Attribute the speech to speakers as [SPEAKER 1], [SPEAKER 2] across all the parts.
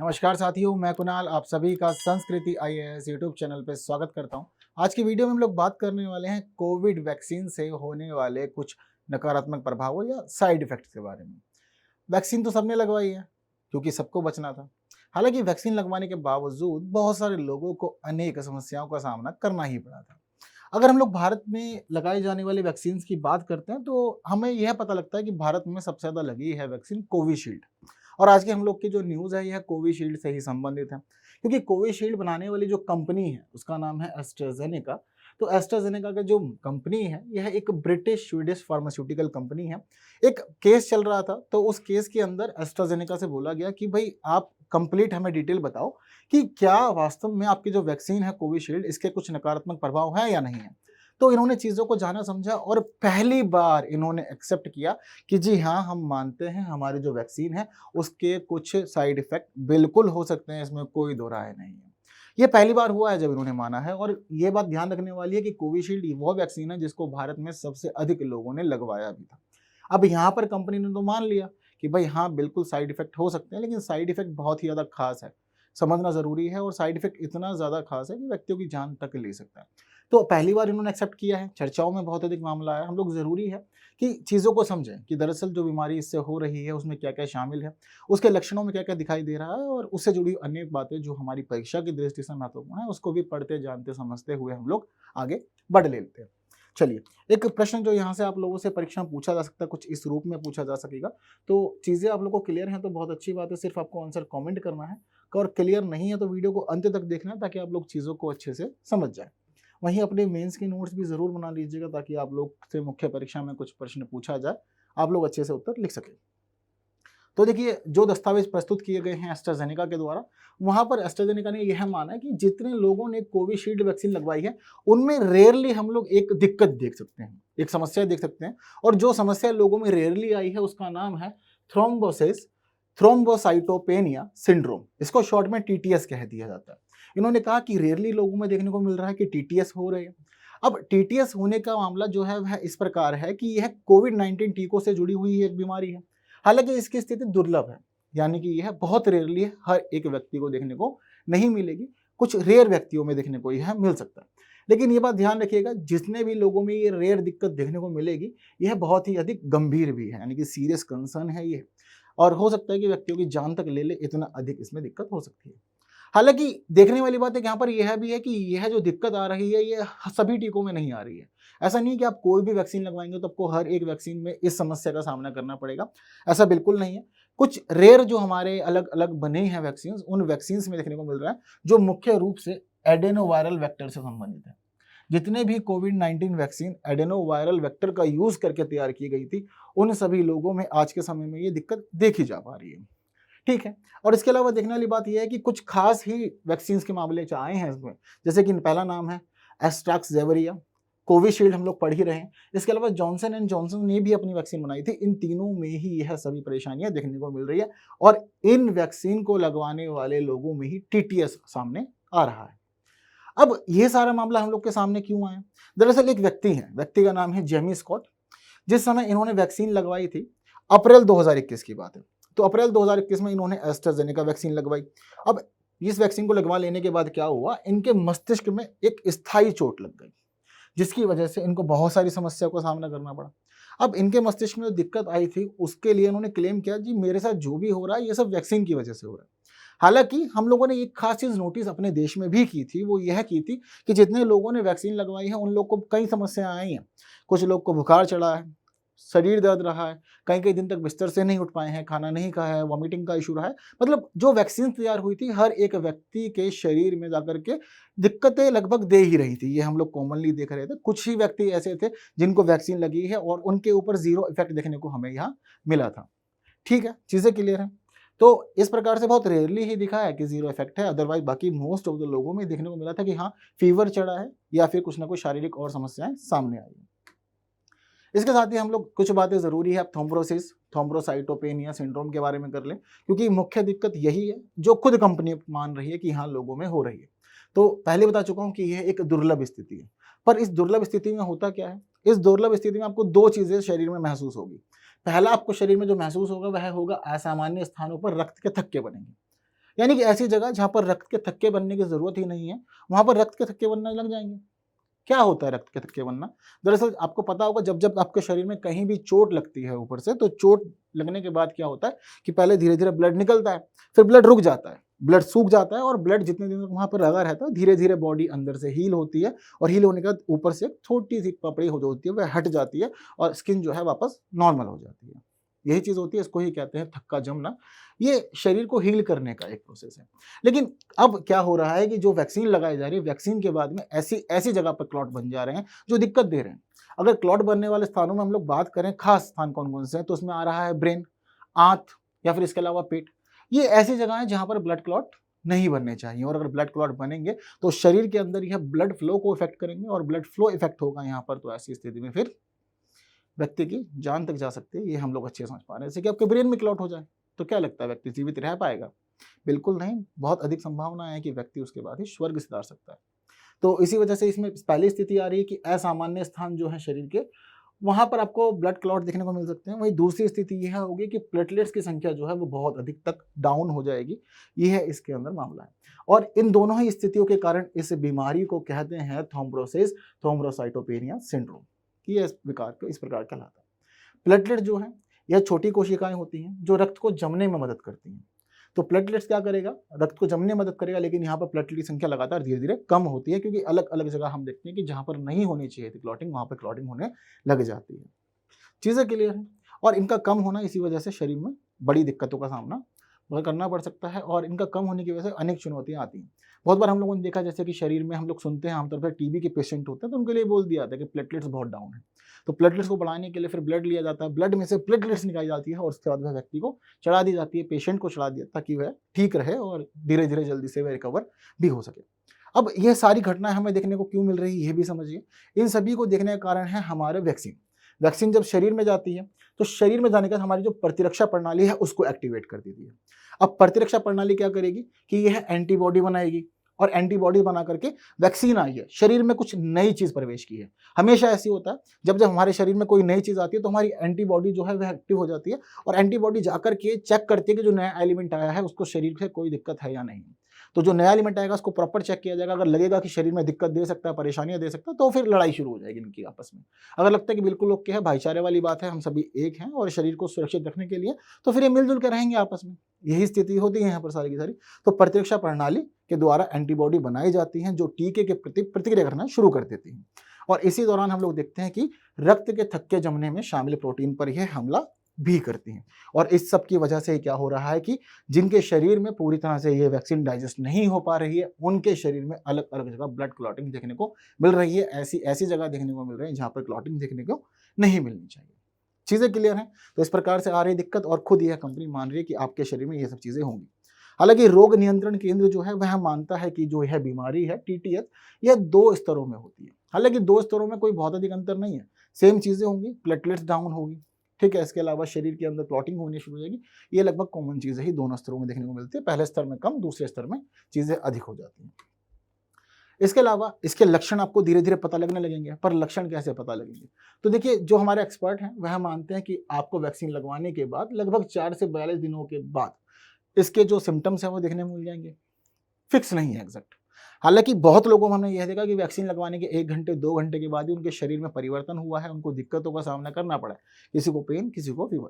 [SPEAKER 1] नमस्कार साथियों, मैं कुणाल आप सभी का संस्कृति आईएएस यूट्यूब चैनल पे स्वागत करता हूं। आज की वीडियो में हम लोग बात करने वाले हैं कोविड वैक्सीन से होने वाले कुछ नकारात्मक प्रभावों या साइड इफेक्ट्स के बारे में। वैक्सीन तो सबने लगवाई है क्योंकि सबको बचना था। हालांकि वैक्सीन लगवाने के बावजूद बहुत सारे लोगों को अनेक समस्याओं का सामना करना ही पड़ा था। अगर हम लोग भारत में लगाई जाने वाली वैक्सीन की बात करते हैं तो हमें यह पता लगता है कि भारत में सबसे ज़्यादा लगी है वैक्सीन कोविशील्ड। और आज की हम लोग की जो न्यूज़ है यह कोविशील्ड से ही संबंधित है, क्योंकि कोविशील्ड बनाने वाली जो कंपनी है उसका नाम है एस्ट्राजेनेका। तो एस्ट्राजेनेका का जो कंपनी है यह एक ब्रिटिश स्वीडिश फार्मास्यूटिकल कंपनी है। एक केस चल रहा था तो उस केस के अंदर एस्ट्राजेनेका से बोला गया कि भाई आप कंप्लीट हमें डिटेल बताओ कि क्या वास्तव में आपकी जो वैक्सीन है कोविशील्ड इसके कुछ नकारात्मक प्रभाव है या नहीं है। तो इन्होंने चीज़ों को जाना समझा और पहली बार इन्होंने एक्सेप्ट किया कि जी हाँ, हम मानते हैं हमारी जो वैक्सीन है उसके कुछ साइड इफेक्ट बिल्कुल हो सकते हैं, इसमें कोई दो राय नहीं है। ये पहली बार हुआ है जब इन्होंने माना है। और ये बात ध्यान रखने वाली है कि कोविशील्ड वो वैक्सीन है जिसको भारत में सबसे अधिक लोगों ने लगवाया भी था। अब यहाँ पर कंपनी ने तो मान लिया कि भाई हाँ, बिल्कुल साइड इफेक्ट हो सकते हैं, लेकिन साइड इफेक्ट बहुत ही ज़्यादा खास है, समझना ज़रूरी है। और साइड इफेक्ट इतना ज़्यादा खास है कि व्यक्तियों की जान तक ले सकता है। तो पहली बार इन्होंने एक्सेप्ट किया है, चर्चाओं में बहुत अधिक मामला है। हम लोग ज़रूरी है कि चीज़ों को समझें कि दरअसल जो बीमारी इससे हो रही है उसमें क्या क्या शामिल है, उसके लक्षणों में क्या क्या दिखाई दे रहा है, और उससे जुड़ी अनेक बातें जो हमारी परीक्षा की दृष्टि से महत्वपूर्ण है उसको भी पढ़ते जानते समझते हुए हम लोग आगे बढ़ लेते हैं। चलिए, एक प्रश्न जो यहाँ से आप लोगों से परीक्षा में पूछा जा सकता है, कुछ इस रूप में पूछा जा सकेगा। तो चीज़ें आप लोगों को क्लियर हैं तो बहुत अच्छी बात है, सिर्फ आपको आंसर कमेंट करना है। और क्लियर नहीं है तो वीडियो को अंत तक देखना है ताकि आप लोग चीज़ों को अच्छे से समझ जाए। वहीं अपने मेंस की नोट्स भी ज़रूर बना लीजिएगा ताकि आप लोग से मुख्य परीक्षा में कुछ प्रश्न पूछा जाए, आप लोग अच्छे से उत्तर लिख सकें। तो देखिए, जो दस्तावेज प्रस्तुत किए गए हैं एस्ट्राजेनेका के द्वारा, वहाँ पर एस्ट्राजेनेका ने यह माना है कि जितने लोगों ने कोविशील्ड वैक्सीन लगवाई है उनमें रेयरली हम लोग एक दिक्कत देख सकते हैं, एक समस्या देख सकते हैं। और जो समस्या लोगों में रेयरली आई है उसका नाम है थ्रोम्बोसाइटोपेनिया सिंड्रोम। इसको शॉर्ट में टीटीएस कह दिया जाता है। इन्होंने कहा कि रेयरली लोगों में देखने को मिल रहा है कि टीटीएस हो रहे हैं। अब टीटीएस होने का मामला जो है वह इस प्रकार है कि यह कोविड-19 टीकों से जुड़ी हुई एक बीमारी है। हालांकि इसकी स्थिति दुर्लभ है, यानी कि यह बहुत रेयरली हर एक व्यक्ति को देखने को नहीं मिलेगी, कुछ रेयर व्यक्तियों में देखने को यह मिल सकता है। लेकिन ये बात ध्यान रखिएगा, जितने भी लोगों में ये रेयर दिक्कत देखने को मिलेगी यह बहुत ही अधिक गंभीर भी है, यानी कि सीरियस कंसर्न है ये, और हो सकता है कि व्यक्तियों की जान तक ले ले, इतना अधिक इसमें दिक्कत हो सकती है। हालांकि देखने वाली बात है कि यहाँ पर यह भी है कि यह जो दिक्कत आ रही है ये सभी टीकों में नहीं आ रही है। ऐसा नहीं कि आप कोई भी वैक्सीन लगवाएंगे तो आपको हर एक वैक्सीन में इस समस्या का सामना करना पड़ेगा, ऐसा बिल्कुल नहीं है। कुछ रेयर जो हमारे अलग अलग बने हैं वैक्सीन, उन वैक्सीन में देखने को मिल रहा है जो मुख्य रूप से एडेनोवायरल वेक्टर से संबंधित है। जितने भी कोविड-19 वैक्सीन एडेनोवायरल वेक्टर का यूज करके तैयार की गई थी उन सभी लोगों में आज के समय में ये दिक्कत देखी जा पा रही है। ठीक है। और इसके अलावा देखने वाली बात यह है कि कुछ खास ही वैक्सीन के मामले आए हैं इसमें, जैसे कि पहला नाम है एस्ट्राक्सेवेरिया, कोविशील्ड हम लोग पढ़ ही रहे हैं। इसके अलावा जॉनसन एंड जॉनसन ने भी अपनी वैक्सीन बनाई थी। इन तीनों में ही यह सभी परेशानियां देखने को मिल रही है और इन वैक्सीन को लगवाने वाले लोगों में ही टीटीएस सामने आ रहा है। अब ये सारा मामला हम लोग के सामने क्यों आया? दरअसल एक व्यक्ति है, व्यक्ति का नाम है जेमी स्कॉट। जिस समय इन्होंने वैक्सीन लगवाई थी, अप्रैल 2021 की बात है, तो अप्रैल 2021 में इन्होंने एस्ट्राजेनेका वैक्सीन लगवाई। अब इस वैक्सीन को लगवा लेने के बाद क्या हुआ, इनके मस्तिष्क में एक स्थायी चोट लग गई, जिसकी वजह से इनको बहुत सारी समस्याओं का सामना करना पड़ा। अब इनके मस्तिष्क में जो दिक्कत आई थी उसके लिए इन्होंने क्लेम किया, जी मेरे साथ जो भी हो रहा है ये सब वैक्सीन की वजह से हो रहा है। हालांकि हम लोगों ने एक खास चीज नोटिस अपने देश में भी की थी, वो यह की थी कि जितने लोगों ने वैक्सीन लगवाई है उन लोग को कई समस्याएं आई हैं। कुछ लोग को बुखार चढ़ा है, शरीर दर्द रहा है, कई कई दिन तक बिस्तर से नहीं उठ पाए हैं, खाना नहीं खाया है, वॉमिटिंग का इशू रहा है। मतलब जो वैक्सीन तैयार हुई थी हर एक व्यक्ति के शरीर में जाकर के दिक्कतें लगभग दे ही रही थी, ये हम लोग कॉमनली देख रहे थे। कुछ ही व्यक्ति ऐसे थे जिनको वैक्सीन लगी है और उनके ऊपर जीरो इफेक्ट देखने को हमें यहाँ मिला था। ठीक है, चीज़ें क्लियर हैं। तो इस प्रकार से बहुत रेयरली ही दिखा है कि जीरो इफेक्ट है, अदरवाइज बाकी मोस्ट ऑफ द लोगों में देखने को मिला था कि हाँ, फीवर चढ़ा है या फिर कुछ ना कुछ शारीरिक और समस्याएं सामने आई है। इसके साथ ही हम लोग कुछ बातें ज़रूरी है, थ्रोम्बोसिस थ्रोम्बोसाइटोपेनिया सिंड्रोम के बारे में कर लें, क्योंकि मुख्य दिक्कत यही है जो खुद कंपनी मान रही है कि हाँ लोगों में हो रही है। तो पहले बता चुका हूँ कि यह एक दुर्लभ स्थिति है, पर इस दुर्लभ स्थिति में होता क्या है, इस दुर्लभ स्थिति में आपको दो चीज़ें शरीर में महसूस होगी। पहला आपको शरीर में जो महसूस होगा वह होगा असामान्य स्थानों पर रक्त के थक्के बनेंगे। यानी कि ऐसी जगह जहाँ पर रक्त के थक्के बनने की जरूरत ही नहीं है, वहां पर रक्त के थक्के बनने लग जाएंगे। क्या होता है रक्त के थक्के बनना? दरअसल आपको पता होगा, जब जब आपके शरीर में कहीं भी चोट लगती है ऊपर से, तो चोट लगने के बाद क्या होता है कि पहले धीरे धीरे ब्लड निकलता है, फिर ब्लड रुक जाता है, ब्लड सूख जाता है, और ब्लड जितने दिन तक वहां पर लगा रहता है, धीरे धीरे बॉडी अंदर से हील होती है, और हील होने के बाद ऊपर से एक छोटी सी पपड़ी हो होती है वह हट जाती है, और स्किन जो है वापस नॉर्मल हो जाती है। यही चीज होती है, इसको ही कहते हैं थक्का जमना। ये शरीर को हील करने का एक प्रोसेस है। लेकिन अब क्या हो रहा है कि जो वैक्सीन लगाई जा रही है, वैक्सीन के बाद में ऐसी ऐसी जगह पर क्लॉट बन जा रहे हैं जो दिक्कत दे रहे हैं। अगर क्लॉट बनने वाले स्थानों में हम लोग बात करें, खास स्थान कौन कौन से हैं, तो उसमें आ रहा है ब्रेन, आंत, या फिर इसके अलावा पेट। ये ऐसी जगह है जहां पर ब्लड क्लॉट नहीं बनने चाहिए, और अगर ब्लड क्लॉट बनेंगे तो शरीर के अंदर यह ब्लड फ्लो को इफेक्ट करेंगे, और ब्लड फ्लो इफेक्ट होगा यहाँ पर, तो ऐसी स्थिति में फिर व्यक्ति की जान तक जा सकती है। ये हम लोग अच्छे समझ पा रहे हैं। जैसे कि आपके ब्रेन में क्लॉट हो जाए तो क्या लगता है, व्यक्ति जीवित रह पाएगा? बिल्कुल नहीं, बहुत अधिक संभावना है कि व्यक्ति उसके बाद ही स्वर्ग सिधार सकता है। तो इसी वजह से इसमें पहली स्थिति आ रही है कि असामान्य स्थान जो है शरीर के, वहां पर आपको ब्लड क्लॉट देखने को मिल सकते हैं। वही दूसरी स्थिति यह होगी कि प्लेटलेट्स की संख्या जो है वो बहुत अधिक तक डाउन हो जाएगी। यह है इसके अंदर मामला है, और इन दोनों ही स्थितियों के कारण इस बीमारी को कहते हैं थ्रोम्बोसिस थ्रोम्बोसाइटोपेनिया सिंड्रोम। ये इस प्रकार कहलाता है। प्लेटलेट जो है, यह छोटी कोशिकाएं होती हैं जो रक्त को जमने में मदद करती हैं। तो प्लेटलेट्स क्या करेगा, रक्त को जमने में मदद करेगा, लेकिन यहाँ पर प्लेटलेट की संख्या लगातार धीरे धीरे कम होती है, क्योंकि अलग अलग जगह हम देखते हैं कि जहाँ पर नहीं होनी चाहिए थी क्लॉटिंग, वहाँ पर क्लॉटिंग होने लग जाती है। चीज़ें क्लियर हैं। और इनका कम होना, इसी वजह से शरीर में बड़ी दिक्कतों का सामना करना पड़ सकता है, और इनका कम होने की वजह से अनेक चुनौतियां आती हैं। बहुत बार हम लोगों ने देखा, जैसे कि शरीर में हम लोग सुनते हैं आमतौर पर टीबी के पेशेंट होते हैं तो उनके लिए बोल दिया जाता है कि प्लेटलेट्स बहुत डाउन है, तो प्लेटलेट्स को बढ़ाने के लिए फिर ब्लड लिया जाता है, ब्लड में से प्लेटलेट्स निकाली जाती है, और उसके बाद वह व्यक्ति को चढ़ा दी जाती है, पेशेंट को चढ़ा दिया, ताकि वह ठीक रहे और धीरे धीरे जल्दी से वह रिकवर भी हो सके। अब यह सारी घटनाएं हमें देखने को क्यों मिल रही है, ये भी समझिए। इन सभी को देखने का कारण है हमारे वैक्सीन। वैक्सीन जब शरीर में जाती है तो शरीर में जाने के बाद हमारी जो प्रतिरक्षा प्रणाली है उसको एक्टिवेट कर देती है। अब प्रतिरक्षा प्रणाली क्या करेगी कि यह एंटीबॉडी बनाएगी, और एंटीबॉडी बना करके वैक्सीन आई है, शरीर में कुछ नई चीज प्रवेश की है। हमेशा ऐसी होता है, जब जब हमारे शरीर में कोई नई चीज आती है तो हमारी एंटीबॉडी जो है वह एक्टिव हो जाती है, और एंटीबॉडी जाकर के चेक करती है कि जो नया एलिमेंट आया है उसको शरीर से कोई दिक्कत है या नहीं। तो जो नया एलिमेंट आएगा उसको प्रॉपर चेक किया जाएगा। अगर लगेगा कि शरीर में दिक्कत दे सकता है, परेशानियां दे सकता है, तो फिर लड़ाई शुरू हो जाएगी इनकी आपस में। अगर लगता है कि बिल्कुल ओके है, भाईचारे वाली बात है, हम सभी एक हैं और शरीर को सुरक्षित रखने के लिए, तो फिर ये मिलजुल कर रहेंगे आपस में। यही स्थिति होती है यहाँ पर सारी की सारी। तो प्रतिरक्षा प्रणाली के द्वारा एंटीबॉडी बनाई जाती हैं जो टीके के प्रति प्रतिक्रिया करना शुरू कर देती हैं, और इसी दौरान हम लोग देखते हैं कि रक्त के थक्के जमने में शामिल प्रोटीन पर यह हमला भी करती हैं। और इस सब की वजह से क्या हो रहा है कि जिनके शरीर में पूरी तरह से ये वैक्सीन डाइजेस्ट नहीं हो पा रही है, उनके शरीर में अलग अलग जगह ब्लड क्लॉटिंग देखने को मिल रही है। ऐसी ऐसी जगह देखने को मिल रही है जहाँ पर क्लॉटिंग देखने को नहीं मिलनी चाहिए। चीज़ें क्लियर हैं? तो इस प्रकार से आ रही दिक्कत, और खुद यह कंपनी मान रही है कि आपके शरीर में ये सब चीज़ें होंगी। हालांकि रोग नियंत्रण केंद्र जो है वह मानता है कि जो यह बीमारी है टीटीएस, यह 2 स्तरों में होती है। हालांकि 2 स्तरों में कोई बहुत अधिक अंतर नहीं है, सेम चीज़ें होंगी, प्लेटलेट्स डाउन होगी, ठीक है, इसके अलावा शरीर के अंदर क्लॉटिंग होनी शुरू हो जाएगी। ये लगभग कॉमन चीज़ ही दोनों स्तरों में देखने को मिलती है। पहले स्तर में कम, दूसरे स्तर में चीज़ें अधिक हो जाती हैं। इसके अलावा इसके लक्षण आपको धीरे धीरे पता लगने लगेंगे, पर लक्षण कैसे पता लगेंगे? तो देखिए, जो हमारे एक्सपर्ट हैं वह मानते हैं कि आपको वैक्सीन लगवाने के बाद लगभग 4 से 42 दिनों के बाद इसके जो सिम्टम्स हैं वो देखने मिल जाएंगे। फिक्स नहीं है एग्जैक्ट। हालांकि बहुत लोगों में हमने यह देखा कि वैक्सीन लगवाने के 1 घंटे 2 घंटे के बाद ही उनके शरीर में परिवर्तन हुआ है, उनको दिक्कतों का सामना करना पड़ा है, किसी को पेन, किसी को फीवर,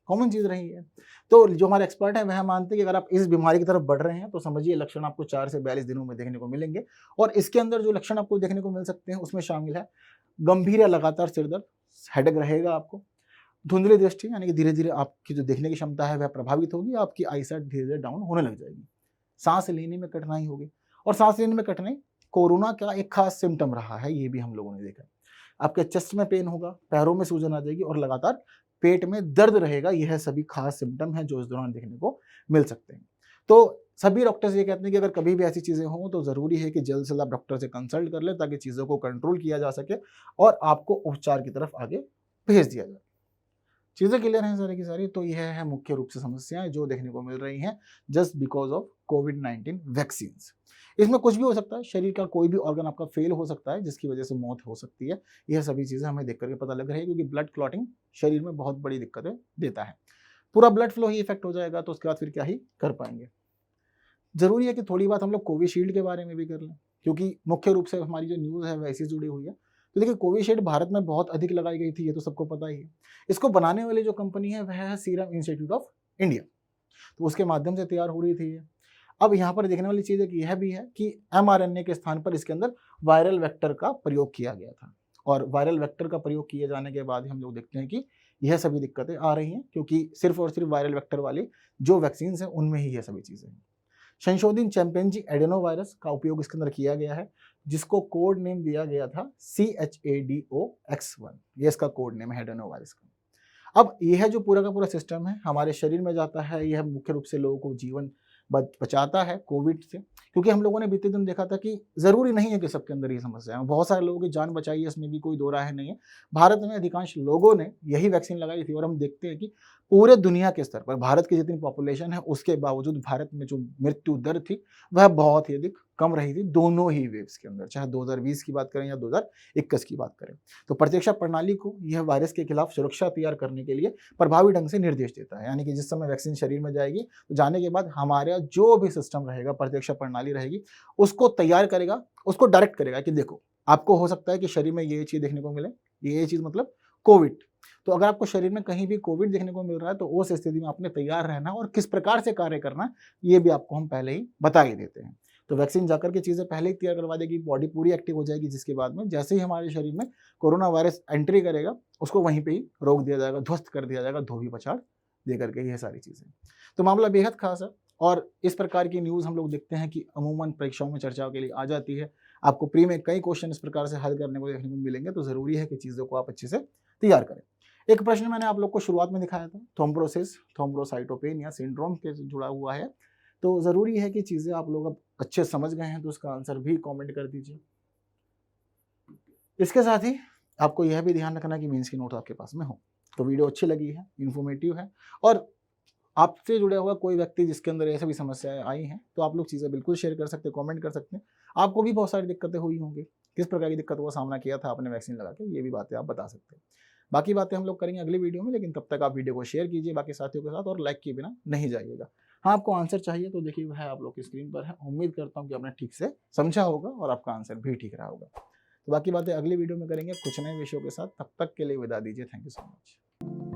[SPEAKER 1] कॉमन चीज़ रही है। तो जो हमारे एक्सपर्ट हैं वह मानते हैं कि अगर आप इस बीमारी की तरफ बढ़ रहे हैं तो समझिए लक्षण आपको 4 से 42 दिनों में देखने को मिलेंगे। और इसके अंदर जो लक्षण आपको देखने को मिल सकते हैं उसमें शामिल है गंभीर या लगातार सिरदर्द, हेडेक रहेगा आपको, धुंधली दृष्टि, यानी कि धीरे धीरे आपकी जो देखने की क्षमता है वह प्रभावित होगी, आपकी आईसाइट धीरे धीरे डाउन होने लग जाएगी, सांस लेने में कठिनाई होगी। और सांस लेने में कठिनाई कोरोना का एक खास सिम्टम रहा है, ये भी हम लोगों ने देखा। आपके चेस्ट में पेन होगा, पैरों में सूजन आ जाएगी, और लगातार पेट में दर्द रहेगा। यह सभी खास सिम्टम हैं जो इस दौरान देखने को मिल सकते हैं। तो सभी डॉक्टर्स ये कहते हैं कि अगर कभी भी ऐसी चीज़ें हों तो ज़रूरी है कि जल्द से जल्द आप डॉक्टर से कंसल्ट कर लें, ताकि चीज़ों को कंट्रोल किया जा सके और आपको उपचार की तरफ आगे भेज दिया जाए। चीज़ें क्लियर हैं सारी की सारी? तो यह है मुख्य रूप से समस्याएं जो देखने को मिल रही हैं just because of covid vaccines. इसमें कुछ भी हो सकता है, शरीर का कोई भी ऑर्गन आपका फेल हो सकता है जिसकी वजह से मौत हो सकती है। यह सभी चीज़ें हमें देख करके पता लग रही है, क्योंकि ब्लड क्लॉटिंग शरीर में बहुत बड़ी दिक्कतें देता है। पूरा ब्लड फ्लो ही इफेक्ट हो जाएगा तो उसके बाद फिर क्या ही कर पाएंगे। ज़रूरी है कि थोड़ी बात हम लोग कोविशील्ड के बारे में भी कर लें, क्योंकि मुख्य रूप से हमारी जो न्यूज़ है वैसी जुड़ी हुई है। तो देखिए कोविशील्ड भारत में बहुत अधिक लगाई गई थी, ये तो सबको पता ही है। इसको बनाने वाली जो कंपनी है वह है सीरम इंस्टीट्यूट ऑफ इंडिया, तो उसके माध्यम से तैयार हो रही थी ये। अब यहाँ पर देखने वाली चीज़ एक यह भी है कि एमआरएनए के स्थान पर इसके अंदर वायरल वेक्टर का प्रयोग किया गया था, और वायरल वेक्टर का प्रयोग किए जाने के बाद ही हम लोग देखते हैं कि यह सभी दिक्कतें आ रही हैं, क्योंकि सिर्फ और सिर्फ वायरल वेक्टर वाली जो वैक्सीन हैं उनमें ही ये सभी चीज़ें हैं। संशोधित चैंपियनजी एडेनो वायरस का उपयोग इसके अंदर किया गया है, जिसको कोड नेम दिया गया था CHADOX1, ये इसका कोड नेम है एडेनो वायरस का। अब यह जो पूरा का पूरा सिस्टम है हमारे शरीर में जाता है, यह मुख्य रूप से लोगों को जीवन बचाता है कोविड से, क्योंकि हम लोगों ने बीते दिन देखा था कि ज़रूरी नहीं है कि सबके अंदर ये समस्या है, बहुत सारे लोगों की जान बचाई है, इसमें भी कोई दो राय नहीं है। भारत में अधिकांश लोगों ने यही वैक्सीन लगाई थी, और हम देखते हैं कि पूरे दुनिया के स्तर पर भारत की जितनी पॉपुलेशन है उसके बावजूद भारत में जो मृत्यु दर थी वह बहुत ही अधिक कम रही थी दोनों ही वेव्स के अंदर, चाहे 2020 की बात करें या 2021 की बात करें। तो प्रतिरक्षा प्रणाली को यह वायरस के खिलाफ सुरक्षा तैयार करने के लिए प्रभावी ढंग से निर्देश देता है, यानी कि जिस समय वैक्सीन शरीर में जाएगी तो जाने के बाद हमारा जो भी सिस्टम रहेगा, प्रतिरक्षा प्रणाली रहेगी, उसको तैयार करेगा, उसको डायरेक्ट करेगा कि देखो आपको हो सकता है कि शरीर में ये चीज़ देखने को मिले, ये चीज़ मतलब कोविड। तो अगर आपको शरीर में कहीं भी कोविड देखने को मिल रहा है तो उस स्थिति में आपने तैयार रहना और किस प्रकार से कार्य करना ये भी आपको हम पहले ही बता ही देते हैं। तो वैक्सीन जाकर के चीज़ें पहले ही तैयार करवा देगी, बॉडी पूरी एक्टिव हो जाएगी, जिसके बाद में जैसे ही हमारे शरीर में कोरोना वायरस एंट्री करेगा उसको वहीं पे ही रोक दिया जाएगा, ध्वस्त कर दिया जाएगा, धोबी पछाड़ दे करके ये सारी चीज़ें। तो मामला बेहद खास है, और इस प्रकार की न्यूज़ हम लोग देखते हैं कि अमूमन परीक्षाओं में चर्चाओं के लिए आ जाती है। आपको प्री में कई क्वेश्चन इस प्रकार से हल करने को देखने को मिलेंगे, तो ज़रूरी है कि चीज़ों को आप अच्छे से तैयार करें। एक प्रश्न मैंने आप लोग को शुरुआत में दिखाया था, थ्रोम्बोसिस थ्रोम्बोसाइटोपेनिया सिंड्रोम के जुड़ा हुआ है, तो ज़रूरी है कि चीज़ें आप लोग अब अच्छे समझ गए हैं, तो उसका आंसर भी कमेंट कर दीजिए। इसके साथ ही आपको यह भी ध्यान रखना कि मेंस की नोट आपके पास में हो। तो वीडियो अच्छी लगी है, इन्फॉर्मेटिव है, और आपसे जुड़ा हुआ कोई व्यक्ति जिसके अंदर ऐसी भी समस्याएं आई हैं, तो आप लोग चीज़ें बिल्कुल शेयर कर सकते हैं, कमेंट कर सकते हैं। आपको भी बहुत सारी दिक्कतें हुई होंगी, किस प्रकार की दिक्कतों का सामना किया था आपने वैक्सीन लगा के, ये भी बातें आप बता सकते हैं। बाकी बातें हम लोग करेंगे अगली वीडियो में, लेकिन तब तक आप वीडियो को शेयर कीजिए बाकी साथियों के साथ, और लाइक किए बिना नहीं जाइएगा। हाँ, आपको आंसर चाहिए तो देखिए वह आप लोग की स्क्रीन पर है। उम्मीद करता हूँ कि आपने ठीक से समझा होगा और आपका आंसर भी ठीक रहा होगा। तो बाकी बातें अगली वीडियो में करेंगे कुछ नए विषयों के साथ। तब तक के लिए विदा दीजिए। Thank you so much.